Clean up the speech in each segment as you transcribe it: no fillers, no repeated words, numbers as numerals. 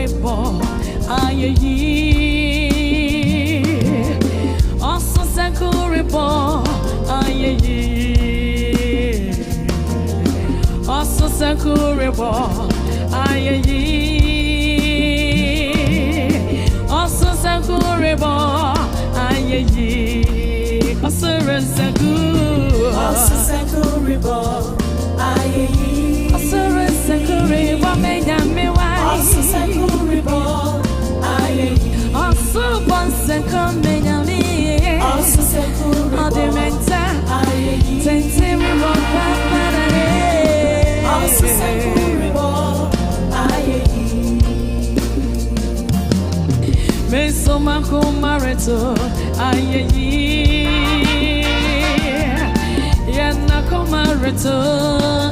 Sakurebo, aye, also Sakurebo, aye, also Sakurebo, aye, also Sakurebo, aye, also Sakurebo, also Sakurebo, aye. Sakurebo, me nyame wai. Also Sakurebo, aye. Also Bonsa me nyame. Also Sakurebo, Adementa, aye. Tente we walk back, also Sakurebo, aye. Me so makumareto, aye. Yana kumareto,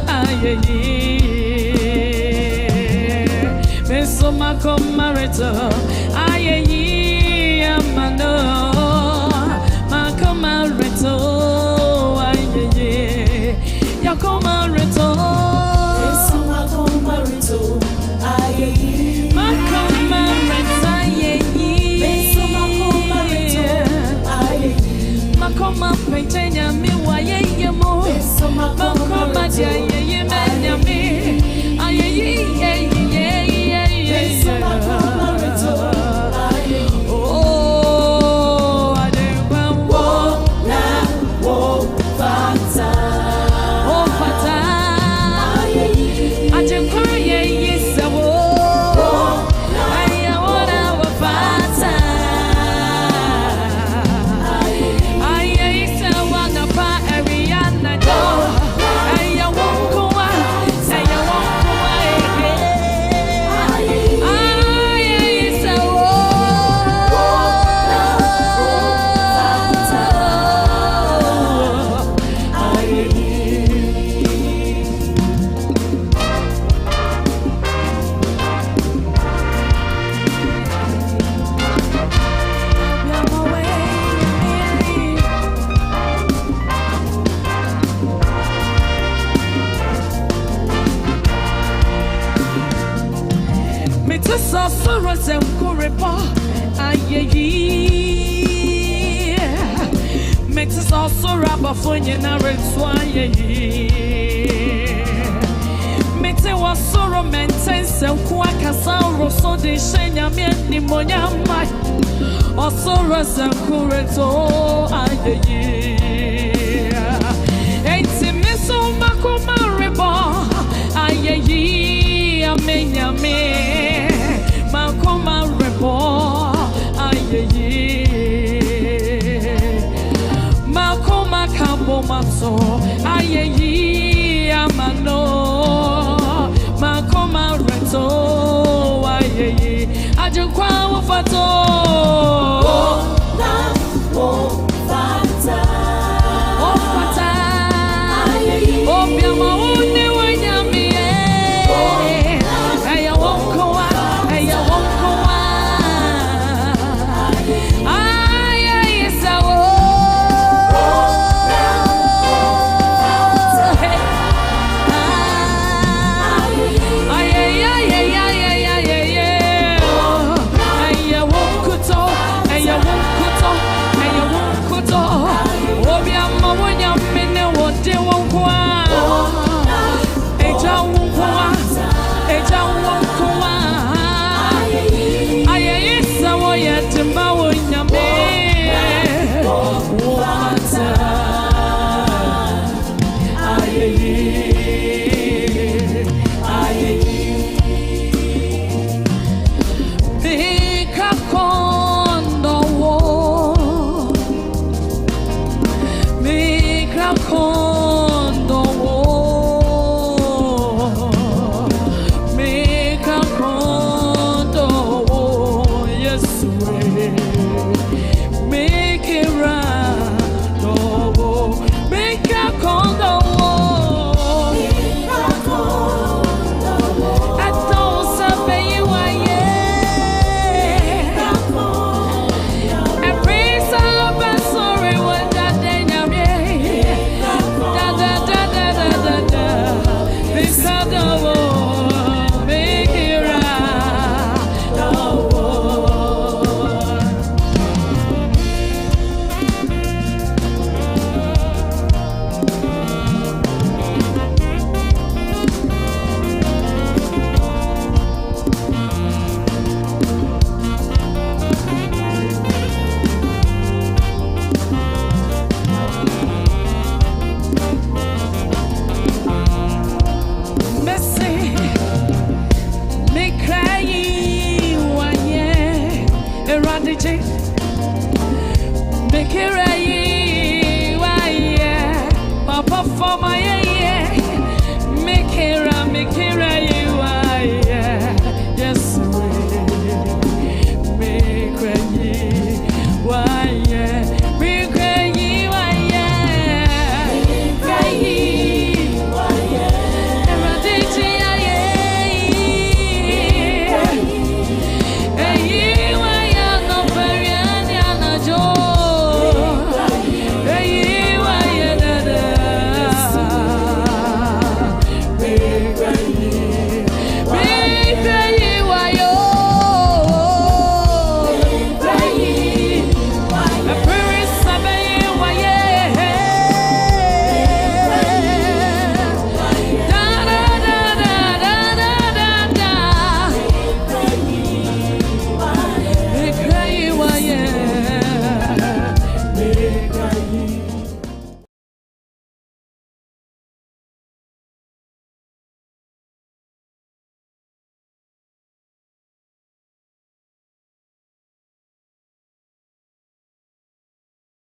aye. So my comarito, aye, amano, my comarito, aye, your comarito, so my comarito, aye, my comarito, aye, so my comarito, aye, my comarito, me, why, ye, mo, so my comarito, aye, man, me, aye, makes us also rubber for you now, makes it was so romantic, so quack so de shenya me pneumonia, also Rasakureto, aye, ain't miss on Macoma Rebo, aye, amenya me, Macoma Rebo, aye. Maso, aye, amano, makoma reto, aye, ajunkwa fato, fata, aye, obiama one wanyami, aye, wonkoa, aye, wonkoa, aye, sawo. Could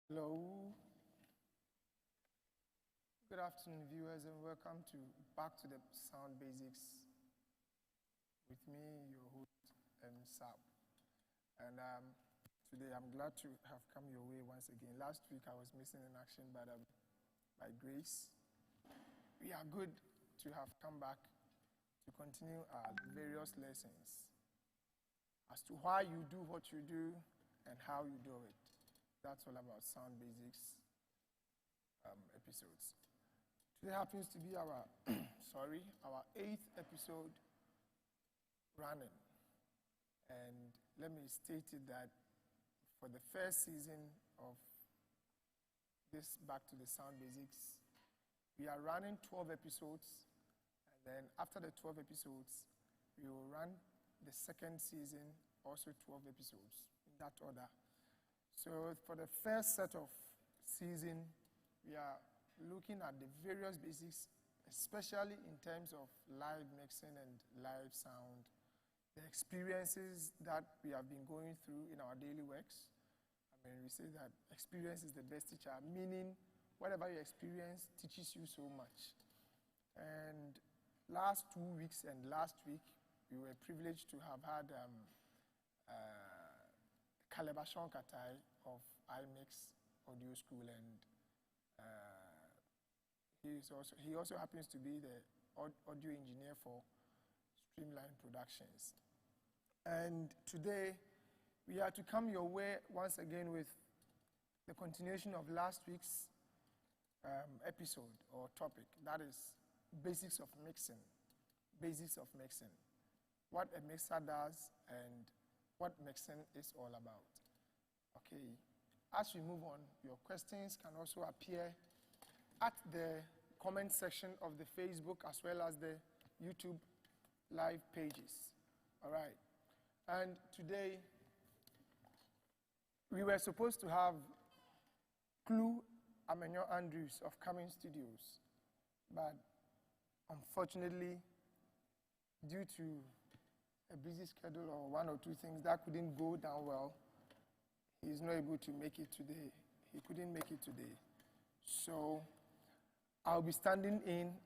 Hello. Good afternoon, viewers, and welcome to Back to the Sound Basics with me, your host, Sap. And today I'm glad to have come your way once again. Last week I was missing in action, but by grace, we are good to have come back to continue our various lessons as to why you do what you do and how you do it. That's all about Sound Basics episodes. Today happens to be our our 8th episode running. And let me state it that for the first season of this Back to the Sound Basics, we are running 12 episodes. And then after the 12 episodes, we will run the second season, also 12 episodes, in that order. So for the first set of season, we are looking at the various basics, especially in terms of live mixing and live sound, the experiences that we have been going through in our daily works. I mean, we say that experience is the best teacher, meaning whatever you experience teaches you so much. And last 2 weeks and last week, we were privileged to have had Caleb Ashon-Katai of iMix Audio School, and he also happens to be the audio engineer for Streamline Productions. And today, we are to come your way once again with the continuation of last week's episode or topic. That is basics of mixing. Basics of mixing. What a mixer does and what mixing is all about. Okay. As we move on, your questions can also appear at the comment section of the Facebook as well as the YouTube live pages. All right. And today, we were supposed to have Clue Amenyo Andrews of Coming Studios, but unfortunately, due to a busy schedule or one or two things that couldn't go down well, he is not able to make it today. He couldn't make it today. So I'll be standing in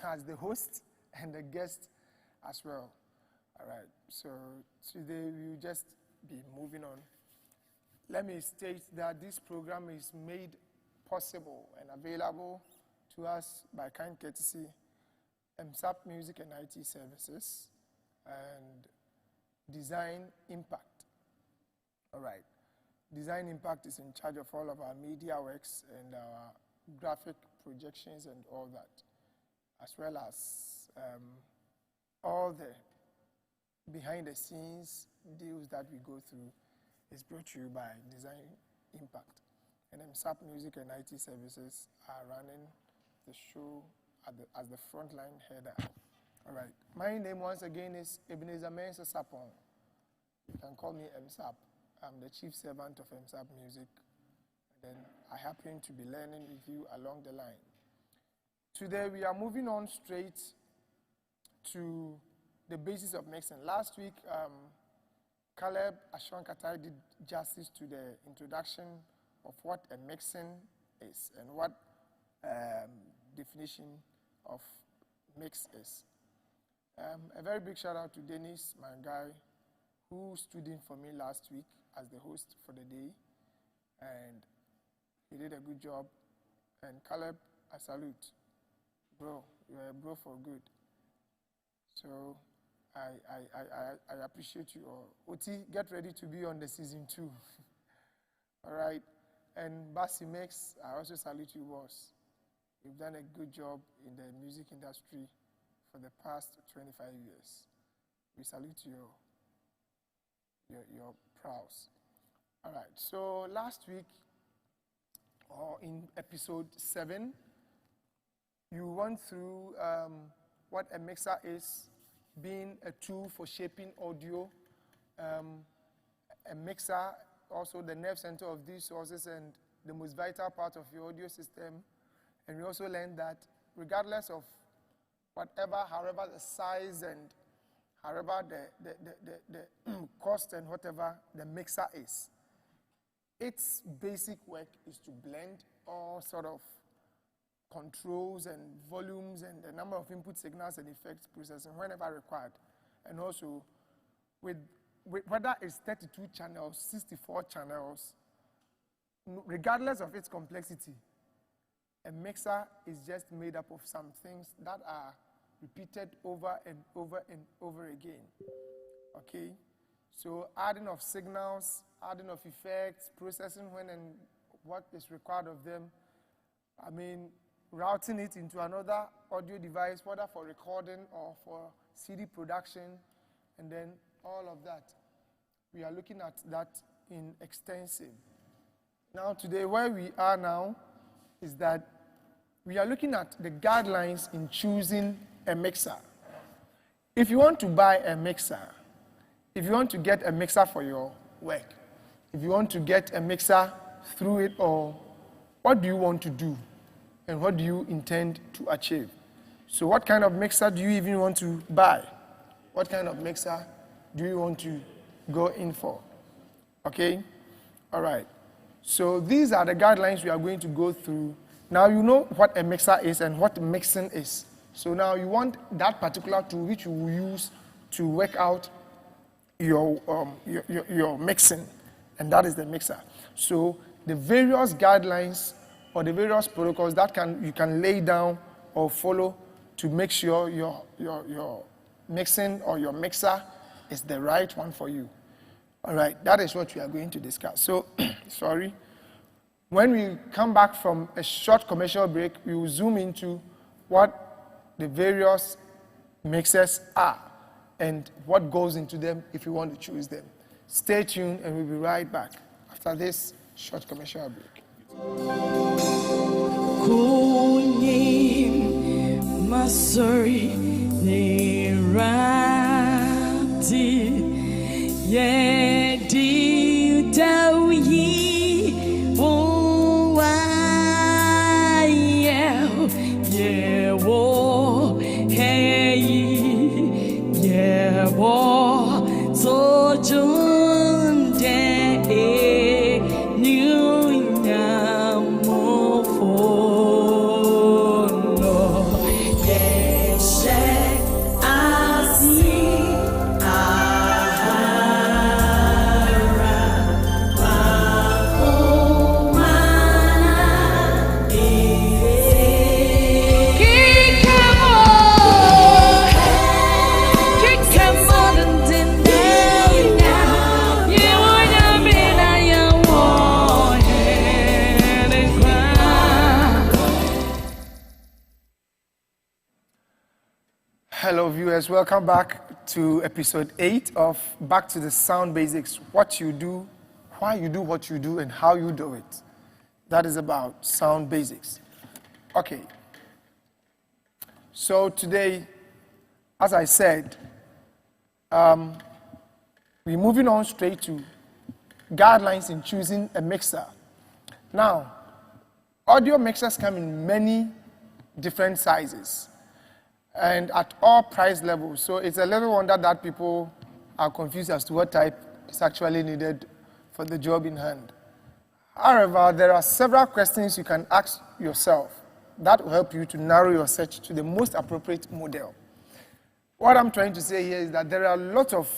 as the host and the guest as well. All right. So today we'll just be moving on. Let me state that this program is made possible and available to us by kind courtesy MSAP Music and IT Services and Design Impact. All right. Design Impact is in charge of all of our media works and our graphic projections and all that, as well as all the behind-the-scenes deals that we go through is brought to you by Design Impact. And MSAP Music and IT Services are running the show as the frontline header. All right. My name once again is Ebenezer Mensa Sapon. You can call me MSAP. I'm the chief servant of MSAP Music. And then I happen to be learning with you along the line. Today we are moving on straight to the basis of mixing. Last week, Caleb Ashon-Katai did justice to the introduction of what a mixing is and what definition of mix is. A very big shout out to Dennis, my guy, who stood in for me last week as the host for the day, and he did a good job. And Caleb, I salute. Bro, you're a bro for good. So I appreciate you all. Oti, get ready to be on the season 2. All right. And Bassi Mix, I also salute you, boss. You've done a good job in the music industry for the past 25 years. We salute your prowess. All right. So last week, or in episode 7, you went through what a mixer is, being a tool for shaping audio, a mixer, also the nerve center of these sources and the most vital part of your audio system. And we also learned that regardless of whatever, however the size and however the cost and whatever the mixer is, its basic work is to blend all sort of controls and volumes and the number of input signals and effects processing whenever required. And also, with whether it's 32 channels, 64 channels, regardless of its complexity, a mixer is just made up of some things that are repeated over and over and over again. Okay? So adding of signals, adding of effects, processing when and what is required of them. I mean, routing it into another audio device, whether for recording or for CD production, and then all of that. We are looking at that in extensive. Now today, where we are now is that we are looking at the guidelines in choosing a mixer. If you want to buy a mixer, if you want to get a mixer for your work, if you want to get a mixer through it all, what do you want to do? And what do you intend to achieve? So what kind of mixer do you even want to buy? What kind of mixer do you want to go in for? Okay? All right. So these are the guidelines we are going to go through. Now you know what a mixer is and what mixing is. So now you want that particular tool which you will use to work out your mixing, and that is the mixer. So the various guidelines or the various protocols that you can lay down or follow to make sure your mixing or your mixer is the right one for you. All right, that is what we are going to discuss. So, sorry. When we come back from a short commercial break, we will zoom into what the various mixers are and what goes into them if you want to choose them. Stay tuned and we'll be right back after this short commercial break. Hello viewers, welcome back to episode 8 of Back to the Sound Basics. What you do, why you do what you do, and how you do it. That is about sound basics. Okay. So today, as I said, we're moving on straight to guidelines in choosing a mixer. Now, audio mixers come in many different sizes and at all price levels. So it's a little wonder that people are confused as to what type is actually needed for the job in hand. However, there are several questions you can ask yourself that will help you to narrow your search to the most appropriate model. What I'm trying to say here is that there are a lot of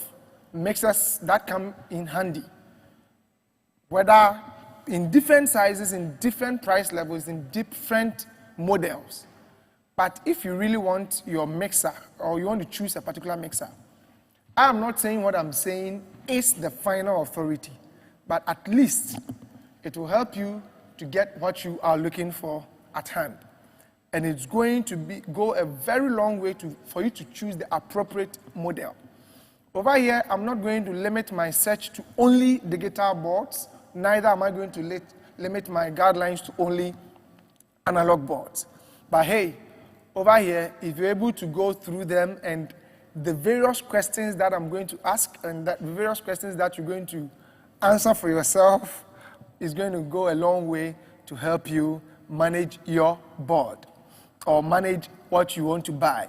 mixers that come in handy, whether in different sizes, in different price levels, in different models. But if you really want your mixer, or you want to choose a particular mixer, I am not saying what I'm saying is the final authority, but at least it will help you to get what you are looking for at hand. And it's going to go a very long way for you to choose the appropriate model. Over here, I'm not going to limit my search to only the guitar boards, neither am I going to limit my guidelines to only analog boards. But hey, over here, if you're able to go through them and the various questions that I'm going to ask and the various questions that you're going to answer for yourself is going to go a long way to help you manage your board or manage what you want to buy.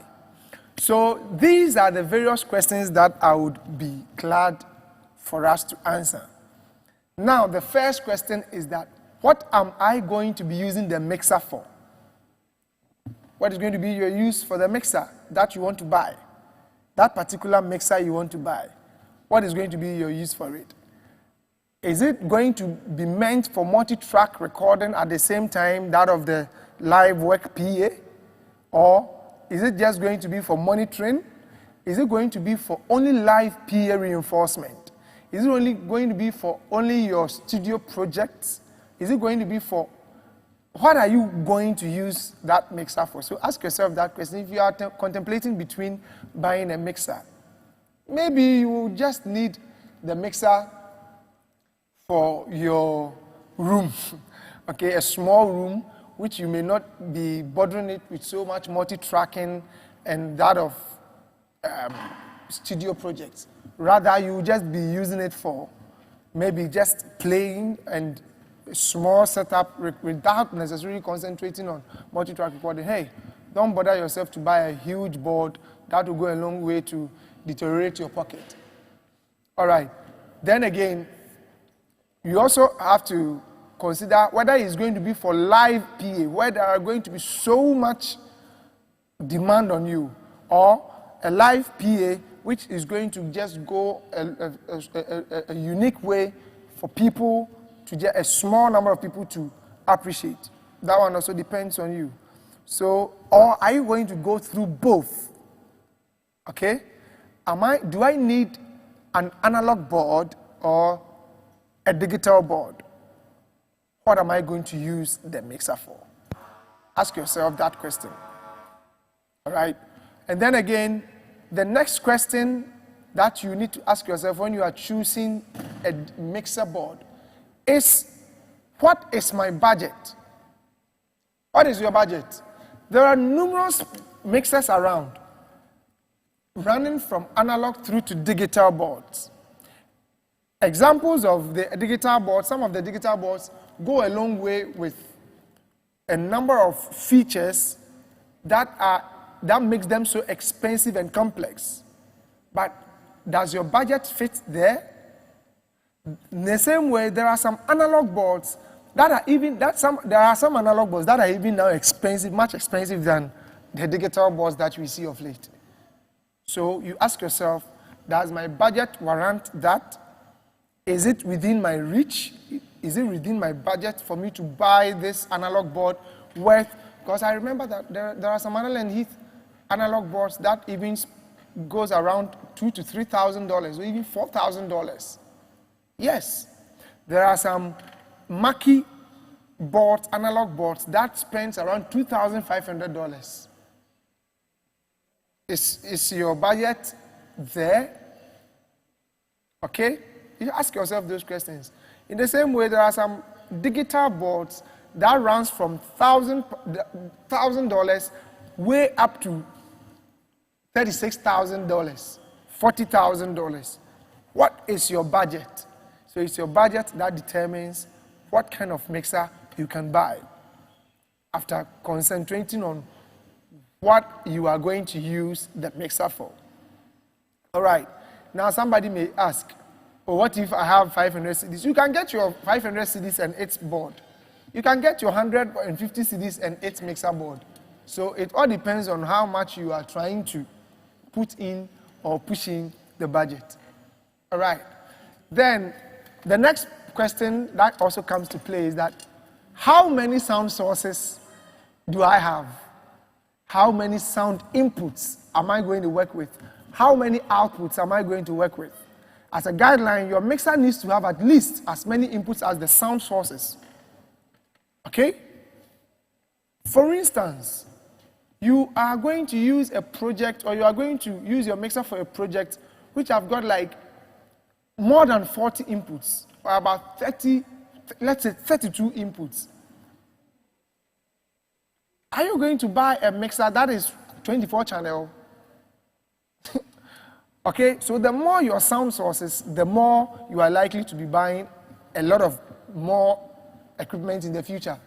So these are the various questions that I would be glad for us to answer. Now, the first question is that, what am I going to be using the mixer for? What is going to be your use for the mixer that you want to buy? That particular mixer you want to buy. What is going to be your use for it? Is it going to be meant for multi-track recording at the same time that of the live work PA? Or is it just going to be for monitoring? Is it going to be for only live PA reinforcement? Is it only going to be for only your studio projects? Is it going to be for, what are you going to use that mixer for? So ask yourself that question. If you are contemplating between buying a mixer, maybe you will just need the mixer for your room, okay, a small room, which you may not be bothering it with so much multi-tracking and that of studio projects. Rather, you will just be using it for maybe just playing and small setup without necessarily concentrating on multi-track recording. Hey, don't bother yourself to buy a huge board. That will go a long way to deteriorate your pocket. All right. Then again, you also have to consider whether it's going to be for live PA, where there are going to be so much demand on you, or a live PA which is going to just go a unique way for people to get a small number of people to appreciate. That one also depends on you. So, or are you going to go through both? Okay? Do I need an analog board or a digital board? What am I going to use the mixer for? Ask yourself that question. All right? And then again, the next question that you need to ask yourself when you are choosing a mixer board is, what is my budget? What is your budget? There are numerous mixers around, running from analog through to digital boards. Examples of the digital boards, some of the digital boards go a long way with a number of features that makes them so expensive and complex. But does your budget fit there? In the same way, there are some analog boards that are even there are some analog boards that are even now expensive, much expensive than the digital boards that we see of late. So you ask yourself, does my budget warrant that? Is it within my reach? Is it within my budget for me to buy this analog board worth? Because I remember that there are some Arnold and Heath analog boards that even goes around $2,000 to $3,000 or even $4,000. Yes, there are some Mackie boards, analog boards, that spends around $2,500. Is your budget there? Okay? You ask yourself those questions. In the same way, there are some digital boards that runs from $1,000 way up to $36,000, $40,000. What is your budget? So it's your budget that determines what kind of mixer you can buy after concentrating on what you are going to use the mixer for. All right. Now somebody may ask, oh, what if I have 500 CDs? You can get your 500 CDs and its board. You can get your 150 CDs and its mixer board. So it all depends on how much you are trying to put in or push in the budget. All right. Then the next question that also comes to play is that, how many sound sources do I have? How many sound inputs am I going to work with? How many outputs am I going to work with? As a guideline, your mixer needs to have at least as many inputs as the sound sources. Okay? For instance, you are going to use a project, or you are going to use your mixer for a project which have got like more than 40 inputs, or about 30, let's say 32 inputs. Are you going to buy a mixer that is 24 channel? Okay, so the more your sound sources, the more you are likely to be buying a lot of more equipment in the future.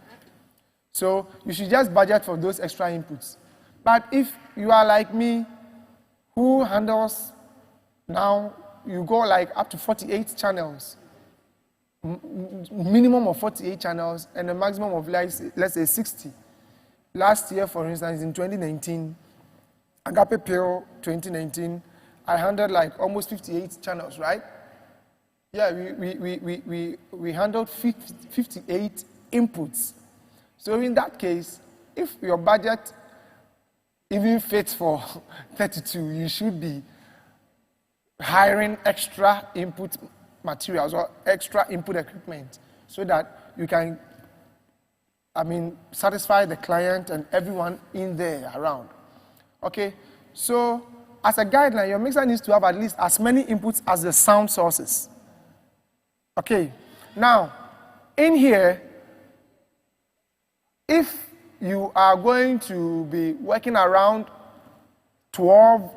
So you should just budget for those extra inputs. But if you are like me, who handles now, you go like up to 48 channels, minimum of 48 channels and a maximum of, let's say, 60. Last year, for instance, in 2019, Agape Pill 2019, I handled like almost 58 channels, right? Yeah, we handled 58 inputs. So in that case, if your budget even fits for 32, you should be hiring extra input materials or extra input equipment so that you can, satisfy the client and everyone in there around. Okay, so as a guideline, your mixer needs to have at least as many inputs as the sound sources. Okay, now, in here, if you are going to be working around 12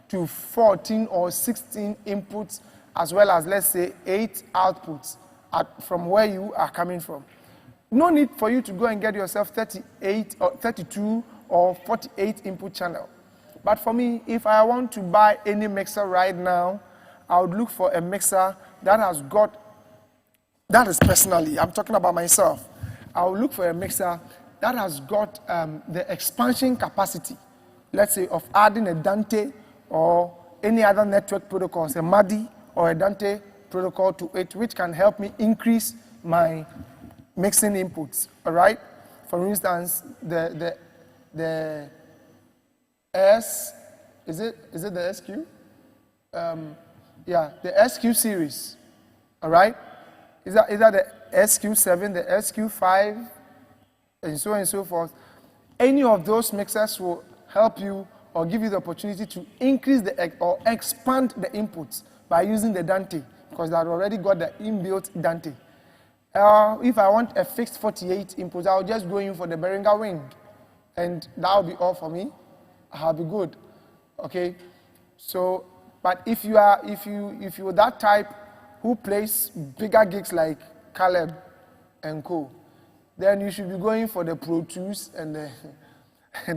to 14 or 16 inputs, as well as, let's say, 8 outputs from where you are coming from, no need for you to go and get yourself 38 or 32 or 48 input channel. But for me, if I want to buy any mixer right now, I would look for a mixer that has got, that is personally, I'm talking about myself, I would look for a mixer that has got the expansion capacity, let's say, of adding a Dante or any other network protocols, a MADI or a Dante protocol to it, which can help me increase my mixing inputs, all right? For instance, the S, is it the SQ? Yeah, the SQ series, all right? Is that the SQ7, the SQ5, and so on and so forth? Any of those mixers will help you or give you the opportunity to increase or expand the inputs by using the Dante, because I've already got the inbuilt Dante. If I want a fixed 48 inputs, I'll just go in for the Behringer wing, and that'll be all for me. I'll be good. Okay. So, but if you're that type who plays bigger gigs like Caleb and Co, then you should be going for the Pro 2s and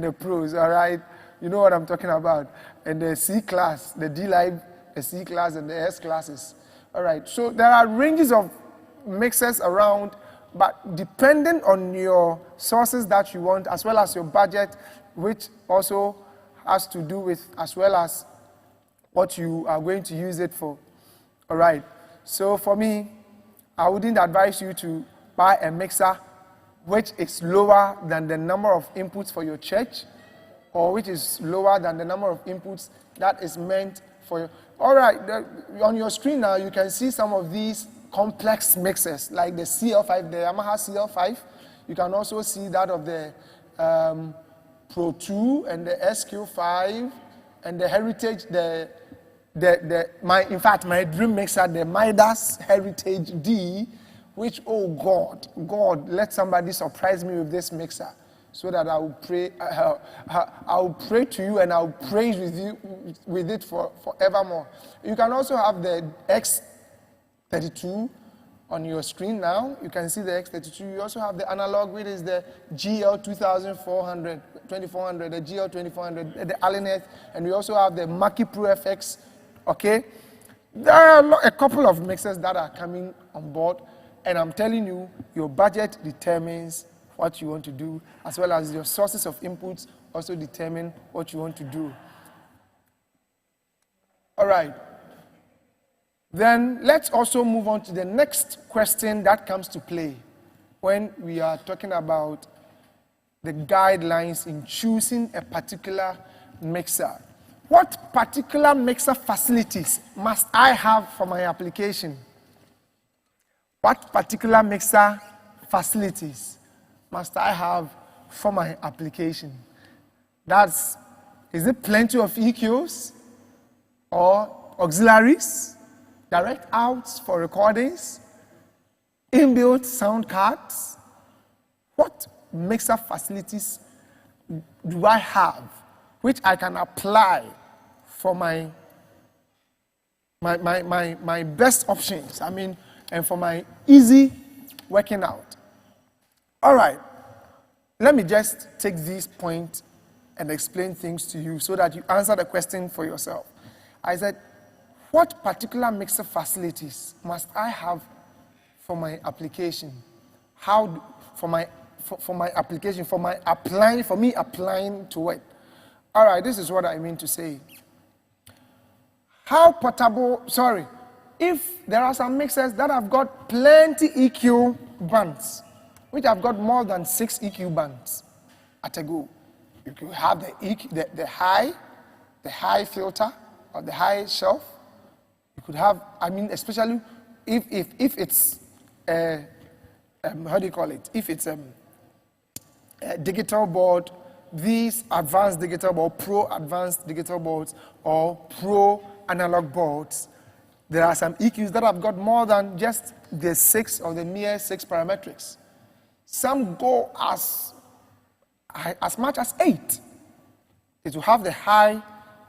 the Pros. All right. You know what I'm talking about. And the C class, the D Live, the C class, and the S classes. All right. So there are ranges of mixers around, but depending on your sources that you want, as well as your budget, which also has to do with, as well as what you are going to use it for. All right. So for me, I wouldn't advise you to buy a mixer which is lower than the number of inputs for your church, or which is lower than the number of inputs that is meant for you. All right, on your screen now, you can see some of these complex mixers, like the CL5, the Yamaha CL5. You can also see that of the Pro 2 and the SQ5 and the Heritage, my dream mixer, the Midas Heritage D, which, oh God, let somebody surprise me with this mixer, so that I will pray. I will pray to you and I will praise with you with it forevermore. You can also have the X32 on your screen now. You can see the X32. You also have the analog, which is the GL2400, the GL2400, the Alineth, and we also have the Mackie Pro FX. Okay, there are a couple of mixers that are coming on board, and I'm telling you, your budget determines what you want to do, as well as your sources of inputs also determine what you want to do. All right. Then let's also move on to the next question that comes to play when we are talking about the guidelines in choosing a particular mixer. What particular mixer facilities must I have for my application? What particular mixer facilities must I have for my application? Is it plenty of EQs or auxiliaries, direct outs for recordings, inbuilt sound cards? What mixer facilities do I have which I can apply for my best options? And for my easy working out. All right, let me just take this point and explain things to you so that you answer the question for yourself. I said, what particular mixer facilities must I have for my application. For me applying to it. All right, this is what I mean to say. If there are some mixers that have got plenty EQ bands, which have got more than 6 EQ bands at a go, you could have the high filter or the high shelf. You could have, especially if it's how do you call it? If it's a digital board, these advanced digital board, pro advanced digital boards, or pro analog boards, there are some EQs that have got more than just the 6 or the mere 6 parametrics. Some go as much as 8. It will have the high,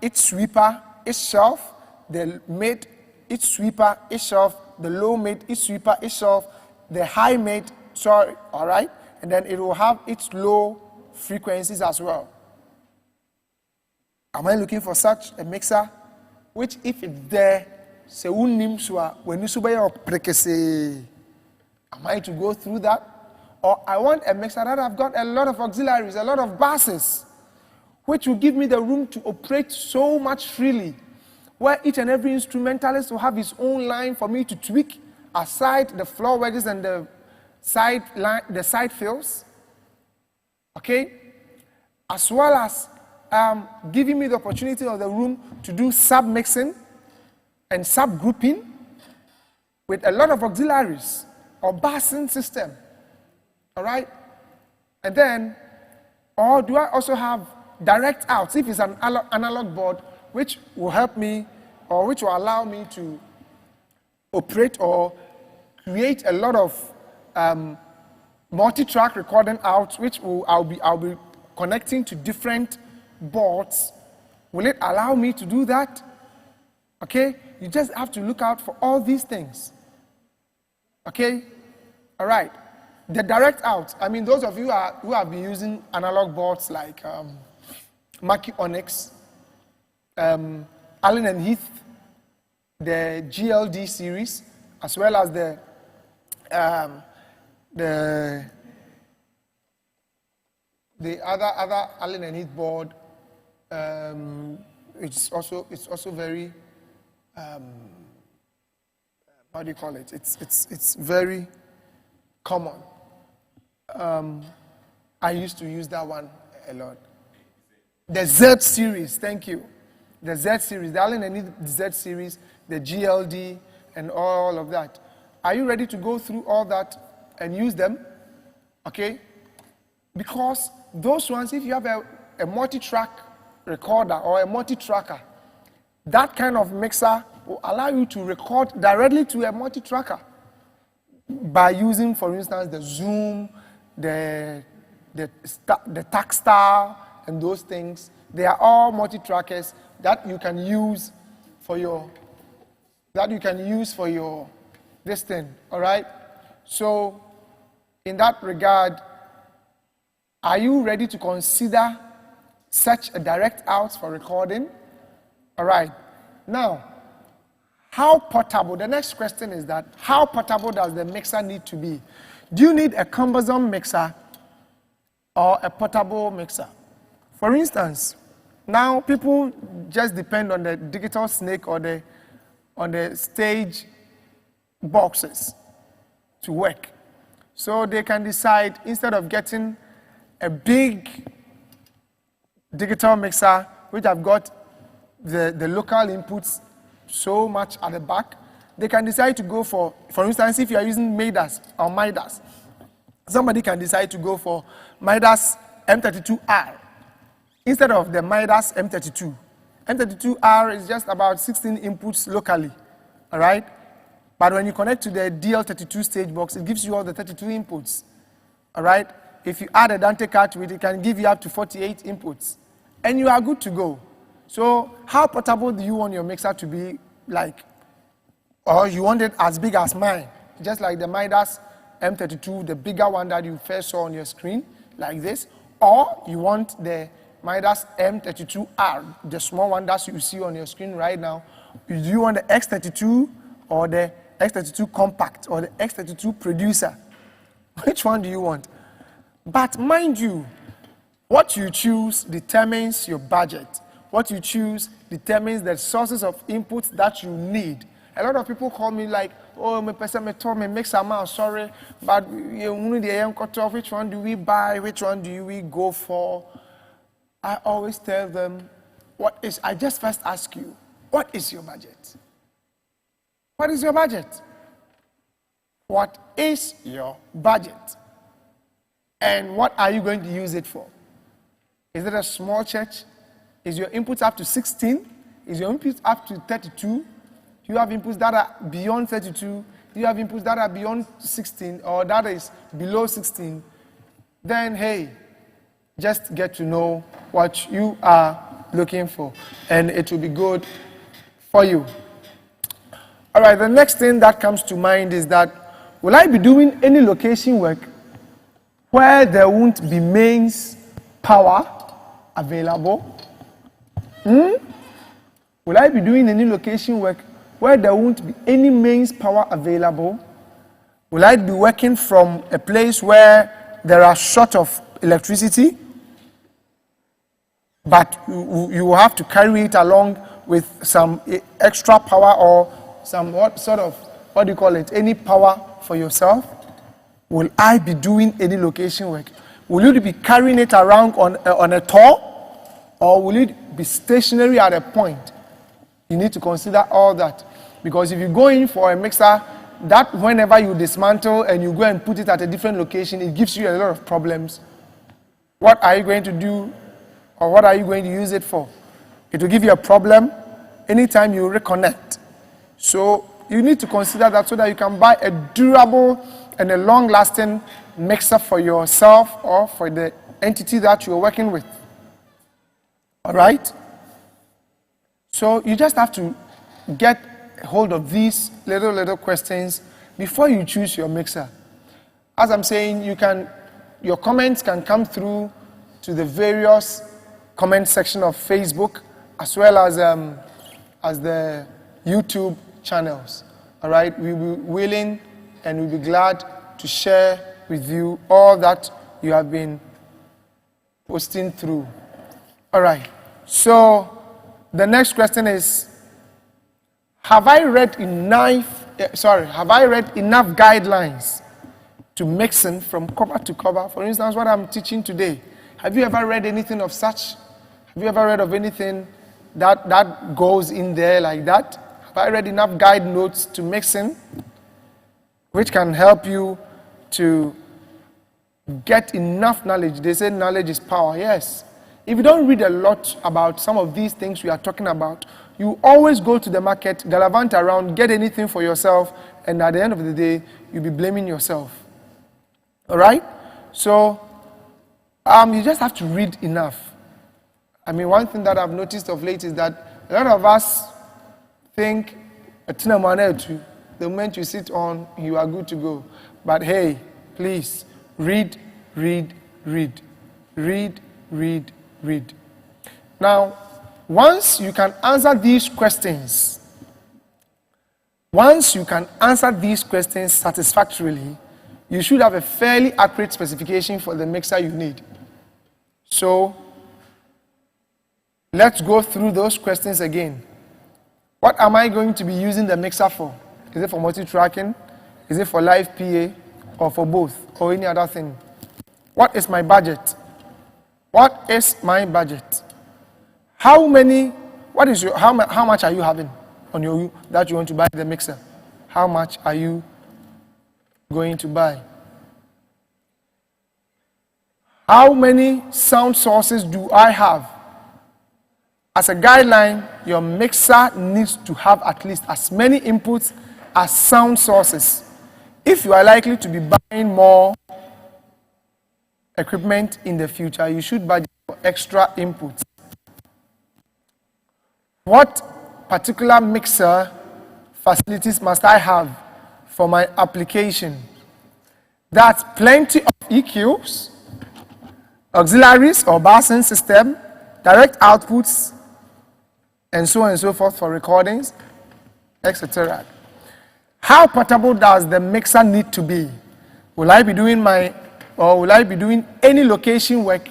each sweeper, each shelf, the mid, each sweeper, each shelf, the low mid, each sweeper, each shelf, the high mid, all right? And then it will have its low frequencies as well. Am I looking for such a mixer? Which, if it's there, am I to go through that? Or I want a mixer that I've got a lot of auxiliaries, a lot of buses, which will give me the room to operate so much freely, where each and every instrumentalist will have his own line for me to tweak aside the floor wedges and the side fills, okay? As well as giving me the opportunity of the room to do sub-mixing and sub-grouping with a lot of auxiliaries or busing system, all right? And then, or do I also have direct outs if it's an analog board, which will help me or which will allow me to operate or create a lot of multi-track recording outs, which I'll be connecting to different boards. Will it allow me to do that? Okay, you just have to look out for all these things. Okay, all right. The direct out. Those of you who have been using analog boards like Mackie Onyx, Allen and Heath, the GLD series, as well as the other Allen and Heath board, it's also very how do you call it? It's very common. I used to use that one a lot. The Z series, thank you. The Z series, the Allen and Heath Z series, the GLD, and all of that. Are you ready to go through all that and use them? Okay? Because those ones, if you have a multi-track recorder or a multi-tracker, that kind of mixer will allow you to record directly to a multi-tracker by using, for instance, the Zoom, the Takstar, and those things. They are all multi-trackers that you can use for your this thing. All right. So, in that regard, are you ready to consider such a direct out for recording? All right. Now, how portable? The next question is that how portable does the mixer need to be? Do you need a cumbersome mixer or a portable mixer? For instance, now people just depend on the digital snake or on the stage boxes to work. So they can decide, instead of getting a big digital mixer, which have got the local inputs so much at the back, they can decide to go for instance, if you are using Midas or Midas, somebody can decide to go for Midas M32R instead of the Midas M32. M32R is just about 16 inputs locally, all right? But when you connect to the DL32 stage box, it gives you all the 32 inputs, all right? If you add a Dante card to it, it can give you up to 48 inputs, and you are good to go. So how portable do you want your mixer to be like? Or you want it as big as mine, just like the Midas M32, the bigger one that you first saw on your screen, like this? Or you want the Midas M32R, the small one that you see on your screen right now? Do you want the X32 or the X32 compact or the X32 producer. Which one do you want? But mind you, what you choose determines your budget. What you choose determines the sources of inputs that you need. A lot of people call me like, oh, my person me told me mix amount, sorry, but which one do we buy? Which one do we go for? I always tell them, I just first ask you, what is your budget? What is your budget? What is your budget? And what are you going to use it for? Is it a small church? Is your input up to 16? Is your input up to 32? Do you have inputs that are beyond 32? Do you have inputs that are beyond 16 or that is below 16? Then, hey, just get to know what you are looking for, and it will be good for you. All right, the next thing that comes to mind is that, will I be doing any location work where there won't be mains power available? Will I be doing any location work where there won't be any mains power available? Will I be working from a place where there are short of electricity, but you will have to carry it along with some extra power or some any power for yourself? Will I be doing any location work? Will you be carrying it around on a tour, or will it be stationary at a point? You need to consider all that, because if you go in for a mixer, that whenever you dismantle and you go and put it at a different location, it gives you a lot of problems. What are you going to do, or what are you going to use it for? It will give you a problem anytime you reconnect. So you need to consider that so that you can buy a durable and a long-lasting mixer for yourself or for the entity that you're working with. All right? So you just have to get hold of these little questions before you choose your mixer. As I'm saying, your comments can come through to the various comment section of Facebook as well as the YouTube channels. All right, we'll be willing and we'll be glad to share with you all that you have been posting through. All right, so the next question is, have I read enough guidelines to mixing from cover to cover? For instance, what I'm teaching today, have you ever read anything of such? Have you ever read of anything that goes in there like that? Have I read enough guide notes to mixing, which can help you to get enough knowledge? They say knowledge is power. Yes. If you don't read a lot about some of these things we are talking about, you always go to the market, gallivant around, get anything for yourself, and at the end of the day, you'll be blaming yourself. All right? So, you just have to read enough. I mean, one thing that I've noticed of late is that a lot of us think, the moment you sit on, you are good to go. But hey, please, read. Now, once you can answer these questions satisfactorily, you should have a fairly accurate specification for the mixer you need. So, let's go through those questions again. What am I going to be using the mixer for? Is it for multi-tracking? Is it for live PA? Or for both? Or any other thing? What is my budget? What is my budget? How much are you having on your that you want to buy the mixer? How much are you going to buy? How many sound sources do I have? As a guideline, your mixer needs to have at least as many inputs as sound sources. If you are likely to be buying more equipment in the future, you should budget for extra inputs. What particular mixer facilities must I have for my application? That's plenty of EQs, auxiliaries or bassing system, direct outputs, and so on and so forth for recordings, etc. How portable does the mixer need to be? Will I be doing any location work?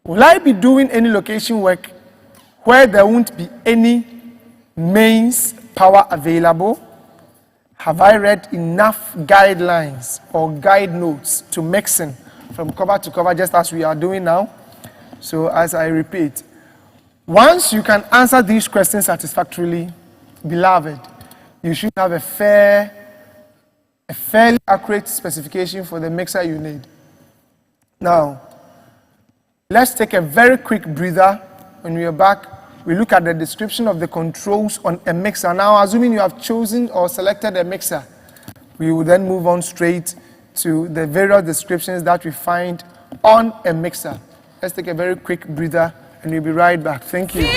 Will I be doing any location work where there won't be any mains power available? Have I read enough guidelines or guide notes to mixing from cover to cover, just as we are doing now? So as I repeat, once you can answer these questions satisfactorily, beloved, you should have a fairly accurate specification for the mixer you need. Now, let's take a very quick breather. When we are back, we look at the description of the controls on a mixer. Now, assuming you have chosen or selected a mixer, we will then move on straight to the various descriptions that we find on a mixer. Let's take a very quick breather, and we'll be right back. Thank you.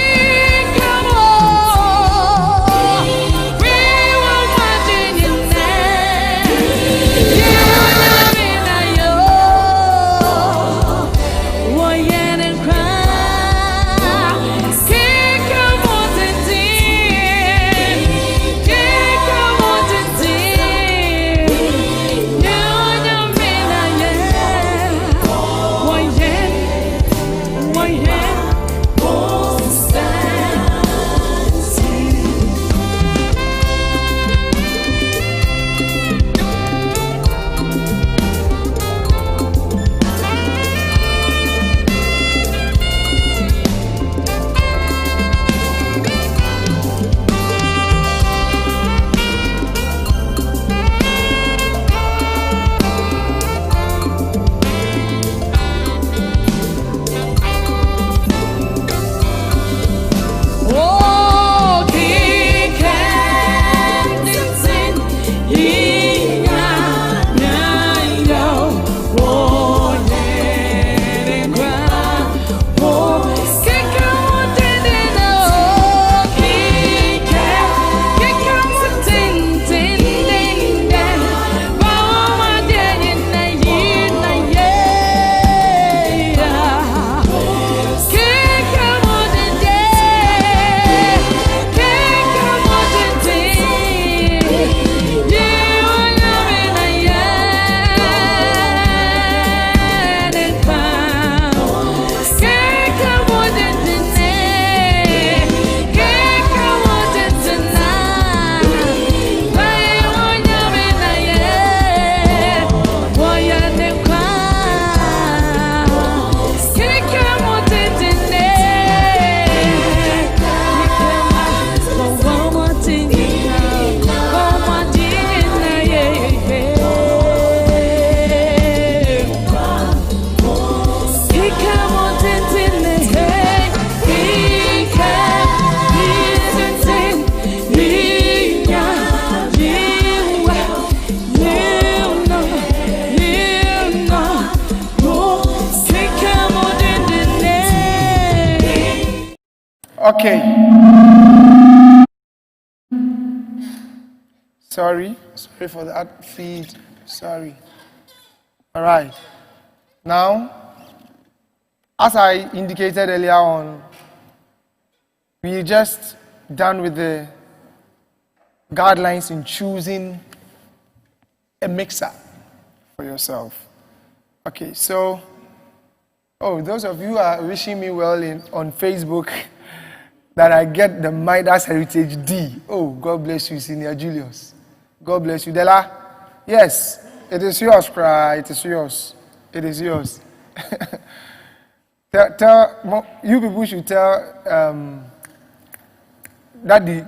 Okay. Sorry for that feed. Sorry. All right. Now, as I indicated earlier on, we just done with the guidelines in choosing a mixer for yourself. Okay, so, those of you who are wishing me well on Facebook, that I get the Midas Heritage D. Oh, God bless you, Senior Julius. God bless you. Della, yes, it is yours, cry. It is yours. It is yours. You people should tell that the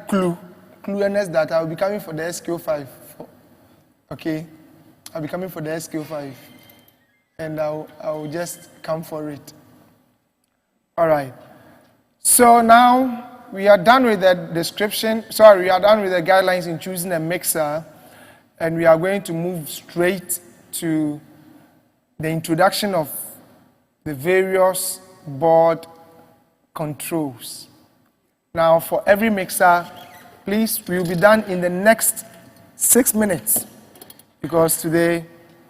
clueness that I'll be coming for the SQ5. Okay? I'll be coming for the SQ5. And I'll just come for it. All right. So now we are done with the description. Sorry, we are done with the guidelines in choosing a mixer, and we are going to move straight to the introduction of the various board controls. Now, for every mixer, please, we will be done in the next 6 minutes, because today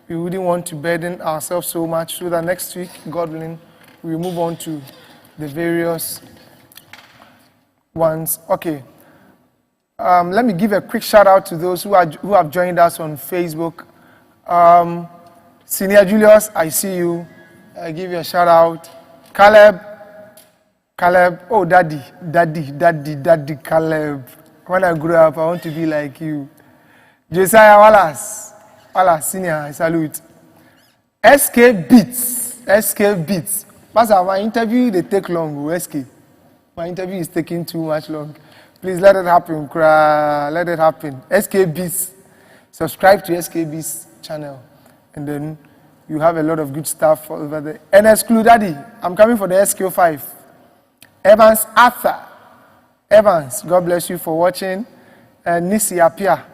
we wouldn't want to burden ourselves so much, so that next week, God willing, we will move on to the various ones. Okay. Let me give a quick shout out to those who have joined us on Facebook. Senior Julius, I see you. I give you a shout out. Caleb, oh daddy, Caleb. When I grow up, I want to be like you. Josiah Wallace, senior, I salute. SK Beats. Pastor, my interview, they take long, SK. My interview is taking too much long. Please let it happen, let it happen. SK Beats. Subscribe to SK Beats channel. And then you have a lot of good stuff over there. And exclude Daddy, I'm coming for the SQ5. Evans Arthur. Evans, God bless you for watching. And Nisi Apia.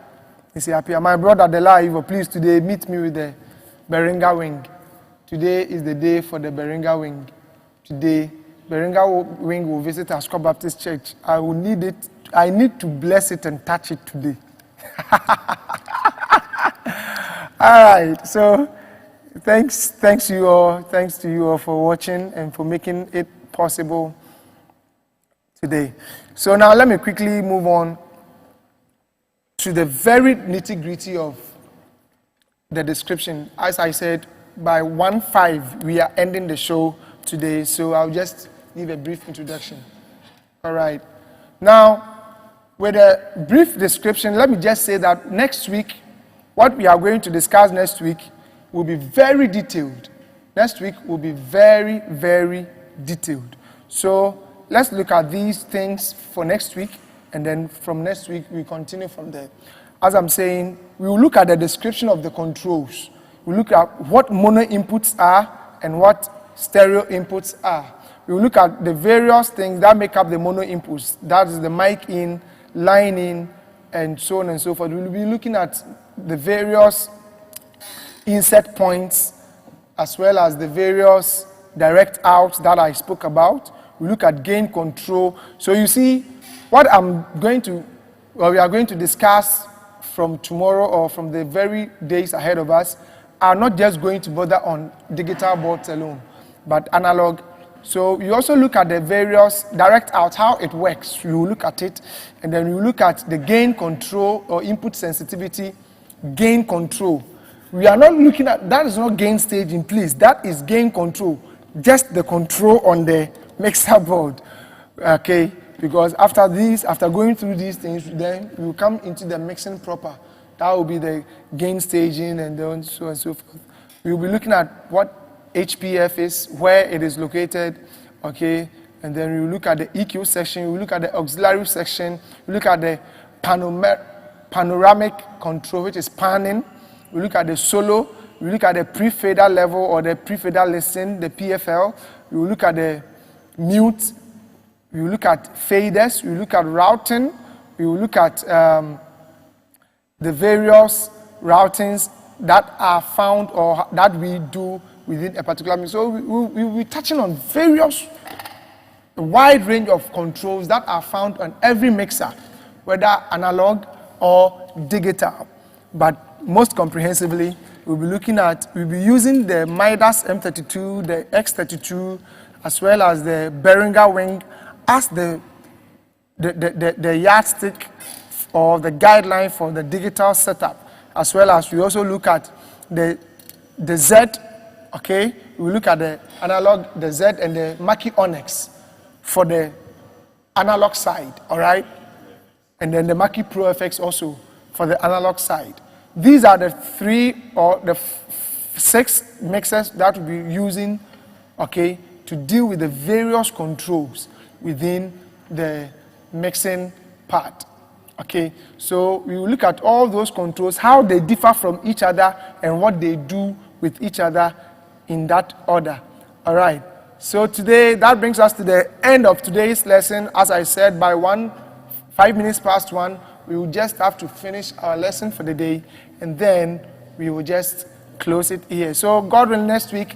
My brother Dela, please today meet me with the Beringa Wing. Today is the day for the Beringa Wing. Today, Beringa Wing will visit our Scott Baptist Church. I need to bless it and touch it today. All right, so thanks to you all for watching and for making it possible today. So now let me quickly move on to the very nitty-gritty of the description. As I said, by 1:05 we are ending the show today, so I'll just give a brief introduction. All right. Now, with a brief description, let me just say that next week, what we are going to discuss next week will be very detailed. Next week will be very, very detailed. So let's look at these things for next week, and then from next week, we continue from there. As I'm saying, we will look at the description of the controls. We'll look at what mono inputs are and what stereo inputs are. We will look at the various things that make up the mono inputs. That is the mic in, line in, and so on and so forth. We'll be looking at the various insert points as well as the various direct outs that I spoke about. We look at gain control. So you see, what we are going to discuss from tomorrow or from the very days ahead of us are not just going to bother on digital boards alone, but analog. So you also look at the various direct out, how it works. You will look at it, and then you look at the gain control or input sensitivity, gain control. We are not looking at, that is not gain staging, please. That is gain control, just the control on the mixer board, okay? Because after going through these things, then we will come into the mixing proper. That will be the gain staging and then so on and so forth. We will be looking at what HPF is, where it is located, okay? And then we will look at the EQ section, we will look at the auxiliary section, we look at the panoramic control, which is panning. We look at the solo, we look at the pre-fader level or the pre-fader listen, the PFL. We will look at the mute, we will look at faders, we will look at routing, we will look at the various routings that are found or that we do within a particular mix. So we will be touching on a wide range of controls that are found on every mixer, whether analog or digital. But most comprehensively, we'll be using the Midas M32, the X32, as well as the Behringer Wing as the yardstick or the guideline for the digital setup, as well as we also look at the Z, okay? We look at the analog, the Z, and the Mackie Onyx for the analog side, all right? And then the Mackie Pro FX also for the analog side. These are the 3 or the 6 mixers that we'll be using, okay, to deal with the various controls within the mixing part. Okay, so we will look at all those controls, how they differ from each other, and what they do with each other in that order. All right, so today, that brings us to the end of today's lesson. As I said, by 5 minutes past 1, we will just have to finish our lesson for the day, and then we will just close it here. So God will next week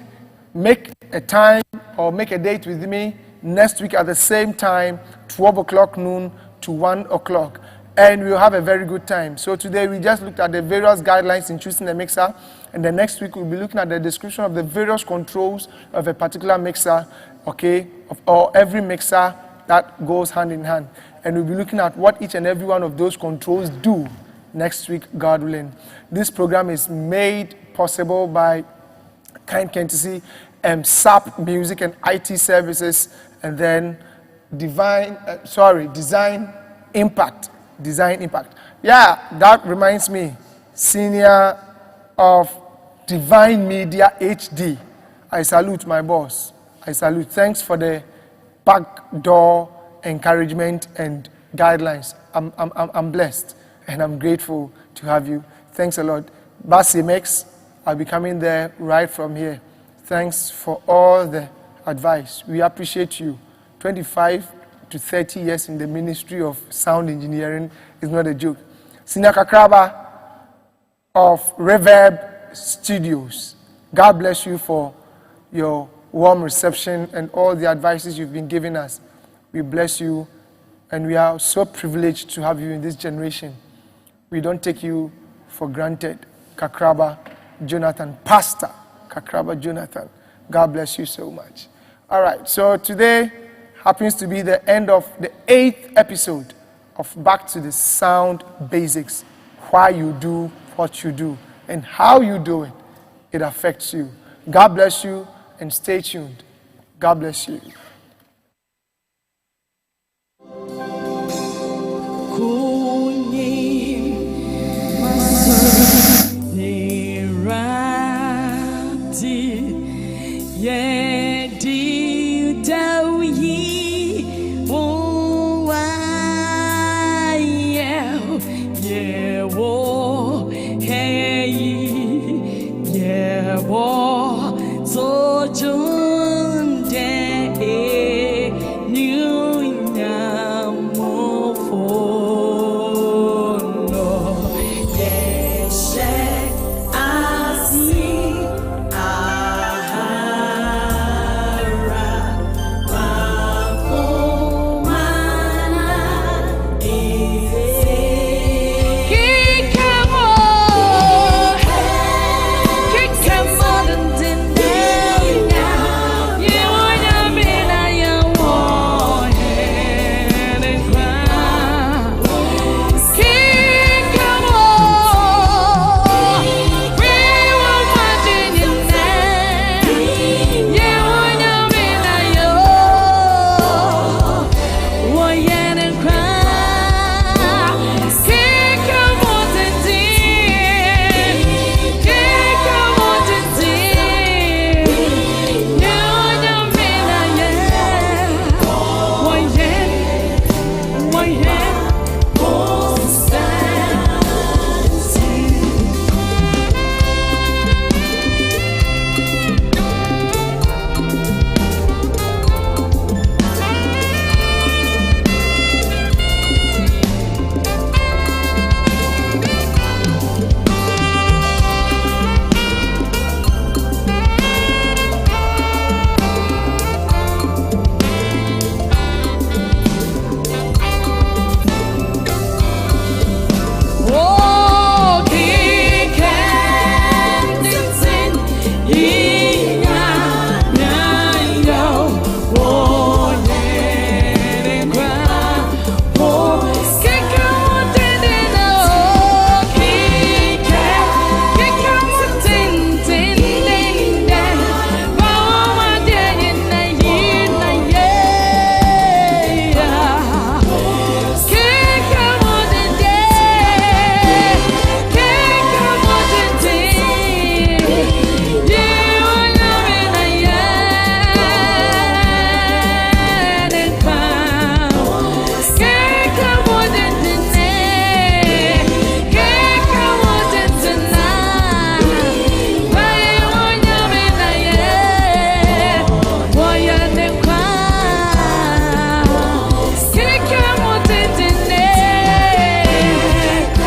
make a time or make a date with me next week at the same time, 12 o'clock noon to 1 o'clock. And we'll have a very good time. So today we just looked at the various guidelines in choosing a mixer, and the next week we'll be looking at the description of the various controls of a particular mixer, okay, or every mixer that goes hand in hand. and we'll be looking at what each and every one of those controls do next week, God willing. This program is made possible by kind courtesy, SAP Music and IT Services, and then Design Impact. Design Impact. Yeah, that reminds me, senior of Divine Media HD. I salute my boss. I salute. Thanks for the backdoor encouragement and guidelines. I'm blessed and I'm grateful to have you. Thanks a lot. Basimex, I'll be coming there right from here. Thanks for all the advice. We appreciate you. 25 to 30 years in the ministry of sound engineering is not a joke. Senior Kakraba of Reverb Studios. God bless you for your warm reception and all the advices you've been giving us. We bless you, and we are so privileged to have you in this generation. We don't take you for granted. Kakraba Jonathan, Pastor Kakraba Jonathan. God bless you so much. All right, so today happens to be the end of the 8th episode of Back to the Sound Basics. Why you do what you do and how you do it. It affects you. God bless you, and stay tuned. God bless you. Yeah.